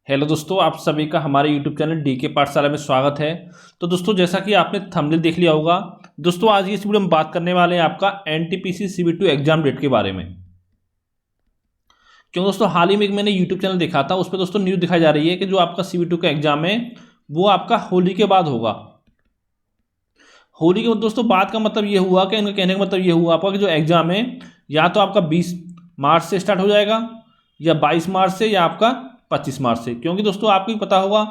Hello दोस्तों, आप सभी का हमारे यूट्यूब चैनल डीके पाठशाला में स्वागत है। तो दोस्तों, जैसा कि आपने थंबनेल देख लिया होगा, दोस्तों आज की इस वीडियो में बात करने वाले हैं आपका एनटीपीसी सीबी2 एग्जाम डेट के बारे में। क्यों दोस्तों, हाल ही में मैंने यूट्यूब चैनल देखा था, उस पर दोस्तों न्यूज़ दिखाई जा रही है कि जो आपका सीबी2 का एग्जाम है वो आपका होली के बाद होगा। होली के दोस्तों बाद का मतलब ये हुआ कि इनका कहने का मतलब ये हुआ आपका कि जो एग्जाम है या तो आपका 20 मार्च से स्टार्ट हो जाएगा या 22 मार्च से या आपका 25 मार्च से, क्योंकि दोस्तों आपको भी पता होगा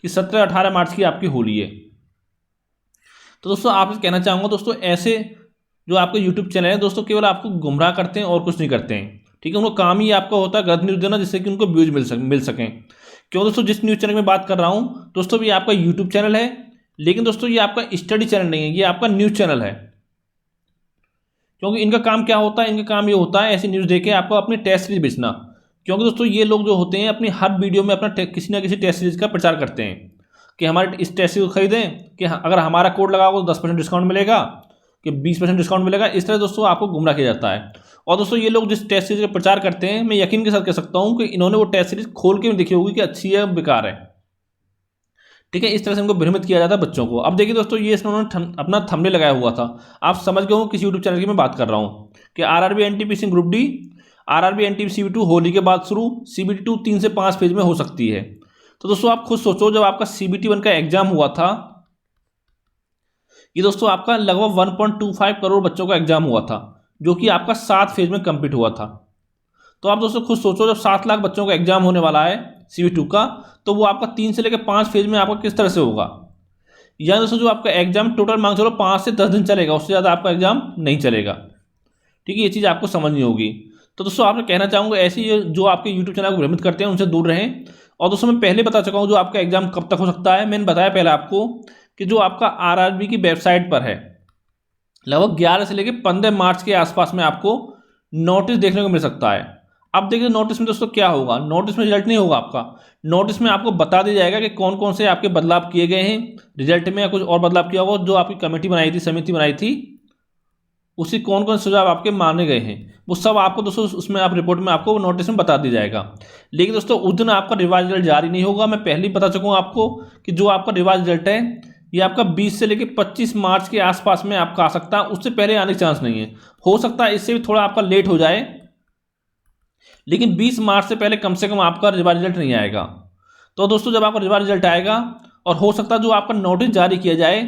कि 17-18 मार्च की आपकी होली है। तो दोस्तों आपसे कहना चाहूँगा दोस्तों, ऐसे जो आपके यूट्यूब चैनल है दोस्तों केवल आपको गुमराह करते हैं और कुछ नहीं करते हैं। ठीक है, उनका काम ही आपका होता है गलत न्यूज़ देना, जिससे कि उनको व्यूज मिल सकें। क्यों दोस्तों, जिस न्यूज़ चैनल में बात कर रहा हूँ दोस्तों, ये आपका यूट्यूब चैनल है, लेकिन दोस्तों ये आपका स्टडी चैनल नहीं है, ये आपका न्यूज़ चैनल है। क्योंकि इनका काम क्या होता है, इनका काम ये होता है ऐसी न्यूज़ देके आपको अपनी टेस्ट सीरीज बेचना। क्योंकि दोस्तों ये लोग जो होते हैं अपनी हर वीडियो में अपना किसी ना किसी टेस्ट सीरीज का प्रचार करते हैं कि हमारे इस टेस्ट सीरीज को खरीदें, कि अगर हमारा कोड लगाओ तो 10% डिस्काउंट मिलेगा, कि 20% डिस्काउंट मिलेगा। इस तरह दोस्तों आपको गुमराह किया जाता है। और दोस्तों ये लोग जिस टेस्ट सीरीज का प्रचार करते हैं, मैं यकीन के साथ कह सकता हूँ कि इन्होंने वो टेस्ट सीरीज खोल के भी देखी होगी कि अच्छी है बेकार है। ठीक है, इस तरह से इनको भ्रमित किया जाता है बच्चों को। अब देखिए दोस्तों, ये इन्होंने अपना थंबनेल लगाया हुआ था, आप समझ गए हो किस यूट्यूब चैनल की मैं बात कर रहा हूँ, कि RRB NTPC group D, RRB NTPC सीबी2 होली के बाद शुरू, सीबीटी2 3 से 5 फेज में हो सकती है। तो दोस्तों आप खुद सोचो, जब आपका सीबीटी1 का एग्जाम हुआ था, ये दोस्तों आपका लगभग 1.25 करोड़ बच्चों का एग्जाम हुआ था, जो कि आपका 7 फेज में कंप्लीट हुआ था। तो आप दोस्तों खुद सोचो, जब 7 लाख बच्चों का एग्जाम होने वाला है सीबी2 का, तो वो आपका 3 से लेकर 5 फेज में आपका किस तरह से होगा। या दोस्तों जो आपका एग्जाम टोटल मांग चलो 5 से 10 दिन चलेगा, उससे ज़्यादा आपका एग्जाम नहीं चलेगा। ठीक है, ये चीज़ आपको समझनी होगी। तो दोस्तों आपने कहना चाहूँगा ऐसे जो आपके यूट्यूब चैनल को भ्रमित करते हैं उनसे दूर रहें। और दोस्तों मैं पहले बता चुका हूँ जो आपका एग्जाम कब तक हो सकता है। मैंने बताया पहले आपको कि जो आपका आरआरबी की वेबसाइट पर है, लगभग 11 से लेकर 15 मार्च के आसपास में आपको नोटिस देखने को मिल सकता है। अब देखिए नोटिस में दोस्तों क्या होगा, नोटिस में रिजल्ट नहीं होगा आपका, नोटिस में आपको बता दिया जाएगा कि कौन कौन से आपके बदलाव किए गए हैं रिजल्ट में, या कुछ और बदलाव किया होगा, जो आपकी कमेटी बनाई थी, समिति बनाई थी, उसी कौन कौन से सुझाव आपके माने गए हैं, वो सब आपको दोस्तों उसमें आप रिपोर्ट में आपको नोटिस में बता दिया जाएगा। लेकिन दोस्तों उस दिन आपका रिवाइज रिजल्ट जारी नहीं होगा। मैं पहले ही बता चुका हूँ आपको कि जो आपका रिवाइज रिजल्ट है ये आपका 20 से लेकर 25 मार्च के आसपास में आपका आ सकता है, उससे पहले आने के चांस नहीं है। हो सकता है इससे भी थोड़ा आपका लेट हो जाए, लेकिन 20 मार्च से पहले कम से कम आपका रिवाइज रिजल्ट नहीं आएगा। तो दोस्तों जब आपका रिवाइज रिजल्ट आएगा, और हो सकता है जो आपका नोटिस जारी किया जाए,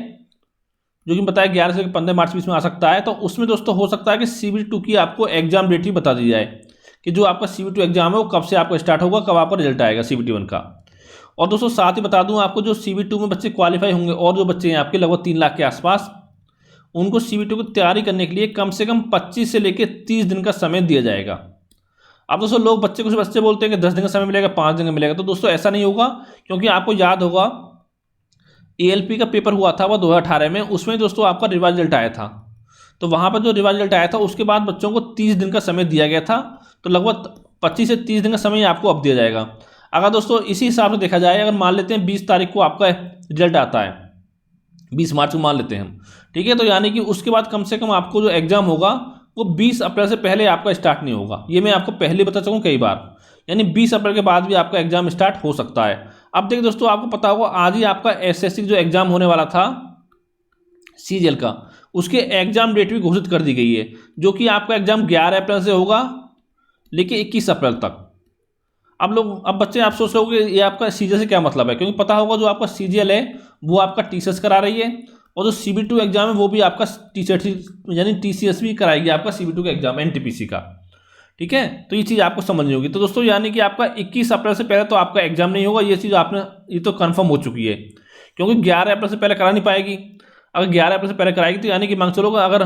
जो कि बताया 11 से 15 मार्च के बीच में आ सकता है, तो उसमें दोस्तों हो सकता है कि सीबी2 की आपको एग्जाम डेट ही बता दी जाए कि जो आपका सीबी2 एग्जाम है वो कब से आपका स्टार्ट होगा, कब आपका रिजल्ट आएगा सीबीटी1 का। और दोस्तों साथ ही बता दूं आपको, जो सीबी2 में बच्चे क्वालिफाई होंगे और जो बच्चे हैं आपके लगभग 3 लाख के आसपास, उनको सीबी2 की तैयारी करने के लिए कम से कम 25 से लेकर 30 दिन का समय दिया जाएगा। अब दोस्तों लोग कुछ बच्चे बोलते हैं कि 10 दिन का समय मिलेगा, 5 दिन का मिलेगा, तो दोस्तों ऐसा नहीं होगा। क्योंकि आपको याद होगा एएलपी का पेपर हुआ था वो 2018 में, उसमें दोस्तों आपका रिवाइज रिजल्ट आया था। तो वहाँ पर जो रिवाइज रिजल्ट आया था उसके बाद बच्चों को 30 दिन का समय दिया गया था, तो लगभग 25 से 30 दिन का समय आपको अब दिया जाएगा। अगर दोस्तों इसी हिसाब से देखा जाए, अगर मान लेते हैं 20 तारीख को आपका रिजल्ट आता है, 20 मार्च को मान लेते हैं हम, ठीक है, तो यानी कि उसके बाद कम से कम आपको जो एग्जाम होगा वो 20 अप्रैल से पहले आपका स्टार्ट नहीं होगा। ये मैं आपको पहले बता चुका हूँ कई बार, यानी 20 अप्रैल के बाद भी आपका एग्जाम स्टार्ट हो सकता है। अब देखिए दोस्तों, आपको पता होगा आज ही आपका एसएससी जो एग्जाम होने वाला था सीजीएल का, उसके एग्जाम डेट भी घोषित कर दी गई है, जो कि आपका एग्जाम 11 अप्रैल से होगा लेकिन 21 अप्रैल तक। अब बच्चे आप सोच रहे हो कि ये आपका सीजीएल से क्या मतलब है, क्योंकि पता होगा जो आपका सीजीएल है वो आपका टीसीएस करा रही है, और जो सीबी2 एग्जाम है वो भी आपका यानी टीसीएस भी कराएगी आपका सीबी2 का एग्जाम एनटीपीसी का। ठीक है, तो ये चीज़ आपको समझनी होगी। तो दोस्तों यानी कि आपका 21 अप्रैल से पहले तो आपका एग्जाम नहीं होगा, ये चीज़ आपने ये तो कंफर्म हो चुकी है, क्योंकि 11 अप्रैल से पहले करा नहीं पाएगी। अगर 11 अप्रैल से पहले कराएगी तो यानी कि मान चलो अगर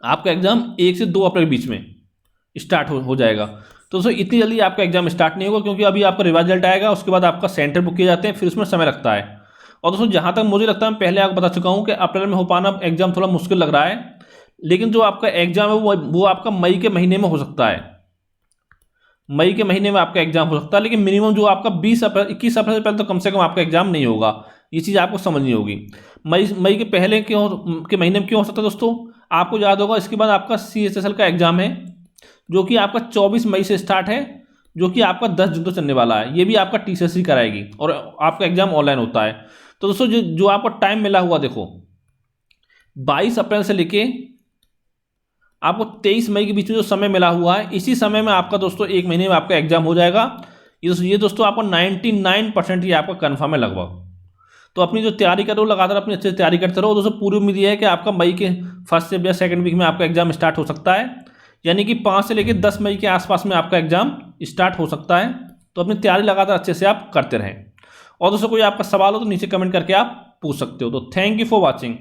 आपका एग्जाम 1 से 2 अप्रैल के बीच में स्टार्ट हो जाएगा, तो दोस्तों इतनी जल्दी आपका एग्जाम स्टार्ट नहीं होगा, क्योंकि अभी आपका रिवाइज रिजल्ट आएगा, उसके बाद आपका सेंटर बुक किए जाते हैं, फिर उसमें समय लगता है। और दोस्तों जहाँ तक मुझे लगता है, मैं पहले आपको बता चुका हूँ कि अप्रैल में हो पाना एग्जाम थोड़ा मुश्किल लग रहा है, लेकिन जो आपका एग्जाम है वो आपका मई के महीने में हो सकता है, मई के महीने में आपका एग्जाम हो सकता है। लेकिन मिनिमम जो आपका 20 अप्रैल 21 अप्रैल से पहले तो कम से कम आपका एग्जाम नहीं होगा, ये चीज़ आपको समझनी होगी। मई के पहले के महीने में क्यों हो सकता है दोस्तों, आपको याद होगा इसके बाद आपका CSSL का एग्जाम है, जो कि आपका 24 मई से स्टार्ट है, जो कि आपका 10 जून तक चलने वाला है। ये भी आपका TCS कराएगी और आपका एग्जाम ऑनलाइन होता है। तो दोस्तों जो आपको टाइम मिला हुआ, देखो 22 अप्रैल से लेके आपको 23 मई के बीच में जो समय मिला हुआ है, इसी समय में आपका दोस्तों 1 महीने में आपका एग्जाम हो जाएगा। ये दोस्तों आपको 99% ये आपका कन्फर्म है लगभग। तो अपनी जो तैयारी करो, लगातार अपनी अच्छे से तैयारी करते रहो। दोस्तों पूरी उम्मीद ये है कि आपका मई के फर्स्ट या सेकंड वीक में आपका एग्जाम स्टार्ट हो सकता है, यानी कि 5 से लेकर 10 मई के आसपास में आपका एग्जाम स्टार्ट हो सकता है। तो अपनी तैयारी लगातार अच्छे से आप करते रहें। और दोस्तों कोई आपका सवाल हो तो नीचे कमेंट करके आप पूछ सकते हो। तो थैंक यू फॉर वॉचिंग।